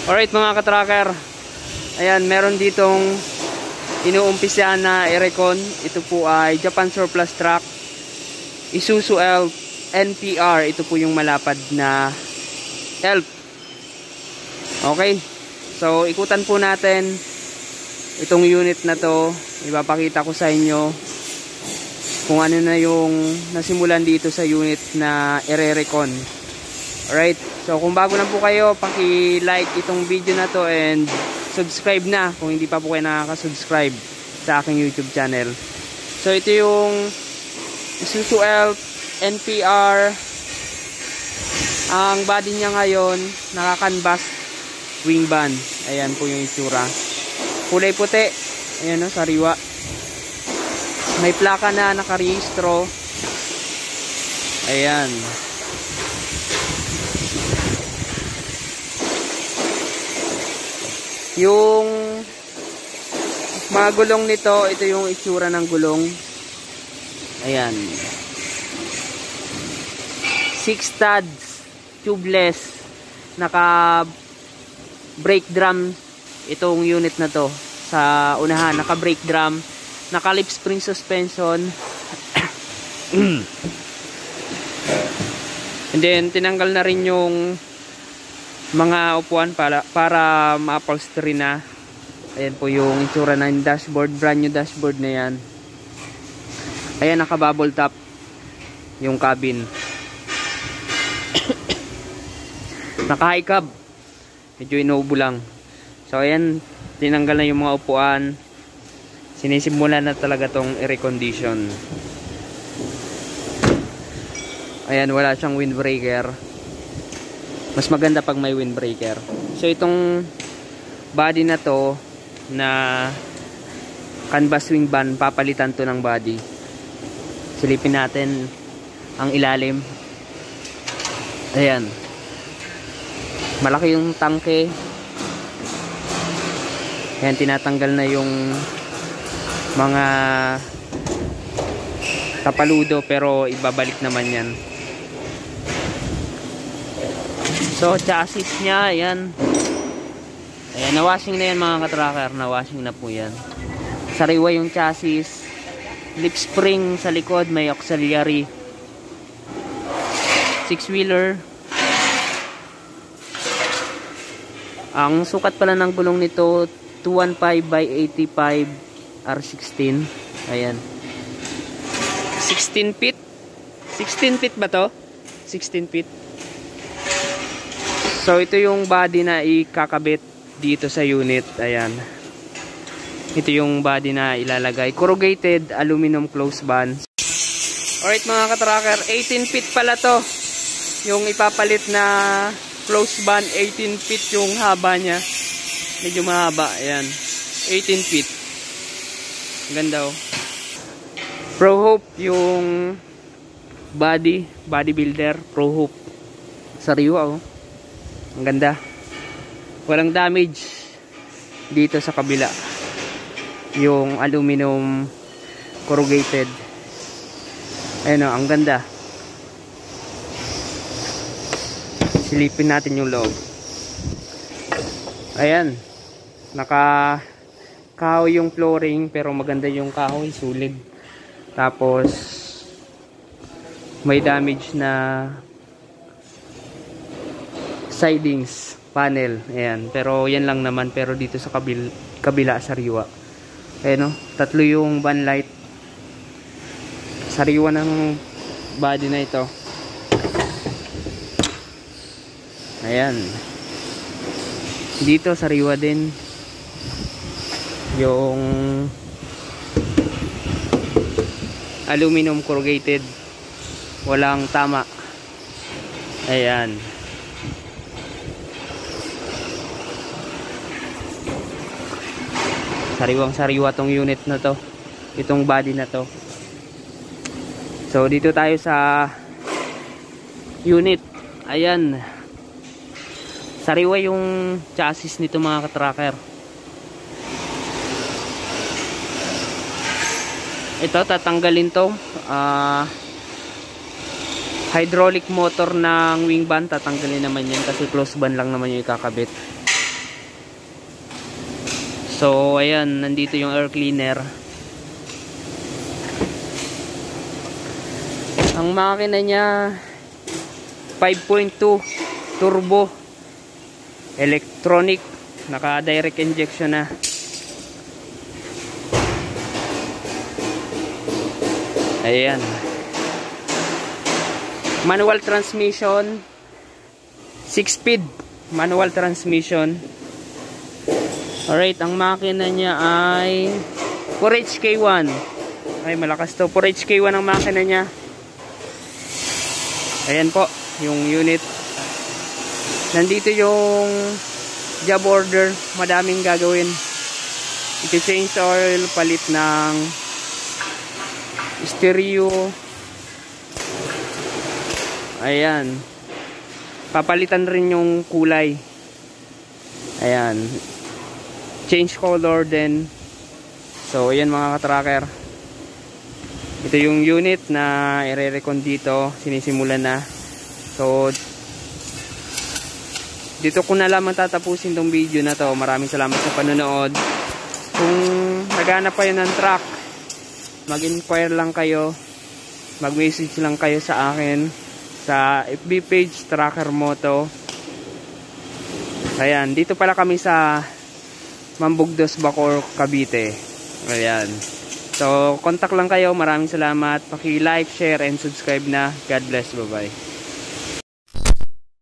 Alright mga ka-tracker, ayan, meron ditong inuumpisa na Aircon. Ito po ay Japan Surplus Truck Isuzu Elf NPR. Ito po yung malapad na Elf. Okay, so ikutan po natin itong unit na to. Ipapakita ko sa inyo kung ano na yung nasimulan dito sa unit na Aircon. Alright, so kung bago lang po kayo, paki-like itong video na to and subscribe na kung hindi pa po kayo nakaka-subscribe sa aking YouTube channel. So ito yung Isuzu Elf NPR. Ang body niya ngayon naka-canvas wing band. Ayan po yung itsura. Kulay puti. Ayan o, sariwa. May plaka na nakarehistro. Ayan. Yung mga gulong nito, ito yung itsura ng gulong. Ayan. 6 studs, tubeless, naka brake drum itong unit na to. Sa unahan, naka brake drum, naka lip spring suspension. And then tinanggal na rin yung mga upuan para ma-upholstery na. Ayan po yung itsura ng dashboard, brand new dashboard na yan. Ayan, naka-bubble top yung cabin. Naka-high cab, medyo inuubo lang. So ayan, tinanggal na yung mga upuan. Sinisimulan na talaga tong air condition. Ayan, wala siyang windbreaker. Mas maganda pag may windbreaker. So itong body na to na canvas wing band, papalitan to ng body. Silipin natin ang ilalim. Ayan. Malaki yung tangke. Ayan, tinatanggal na yung mga tapaludo pero ibabalik naman yan. So chassis niya, ayan. Ayan, na-washing na yan mga ka-tracker. Na-washing na po yan. Sariwa yung chassis. Lip spring sa likod, may auxiliary. 6-wheeler. Ang sukat pala ng gulong nito 215 by 85 R16. Ayan. 16 feet. 16 feet ba to? 16 feet. So ito yung body na ikakabit dito sa unit. Ayan. Ito yung body na ilalagay. Corrugated aluminum close band. Alright mga ka-tracker, 18 feet pala to. Yung ipapalit na close band, 18 feet yung haba niya. Medyo mahaba. Ayan. 18 feet. Ganda oh. Pro Hope yung body builder. Pro Hope. Sariwa oh. Ang ganda. Walang damage dito sa kabila. Yung aluminum corrugated. Ayan o, ang ganda. Silipin natin yung loob. Ayan. Naka-kahoy yung flooring pero maganda yung kahoy, sulit. Tapos may damage na sidings, panel, ayan, pero yan lang naman. Pero dito sa kabila sariwa. Ayan o, tatlo yung van light. Sariwa ng body na ito. Ayan, dito sariwa din yung aluminum corrugated, walang tama. Ayan. Sariwang sariwa tong unit na to, itong body na to. So dito tayo sa unit. Ayan, sariwa yung chassis nito mga ka-tracker. Ito tatanggalin to, hydraulic motor ng wing band, tatanggalin naman yan kasi close band lang naman yung ikakabit. So ayan, nandito yung air cleaner. Ang makina niya 5.2 turbo electronic, naka direct injection na. Ayan, manual transmission, 6-speed manual transmission. Alright, ang makina niya ay 4HK1. Ay, malakas to. 4HK1 ang makina niya. Ayan po yung unit. Nandito yung job order, madaming gagawin. I-change oil, palit ng stereo. Ayan, papalitan rin yung kulay. Ayan, change color din. So ayan mga ka-tracker, ito yung unit na ire-recon dito, sinisimulan na. So dito ko na lamang tatapusin tong video na to. Maraming salamat sa panonood. Kung naghanap kayo ng truck, mag-inquire lang kayo, mag-message lang kayo sa akin sa FB page Tracker Moto. Ayan, dito pala kami sa Mambugdos, Bacoor, Cavite. Ayan, so contact lang kayo. Maraming salamat. Paki-like, share and subscribe na. God bless, bye bye.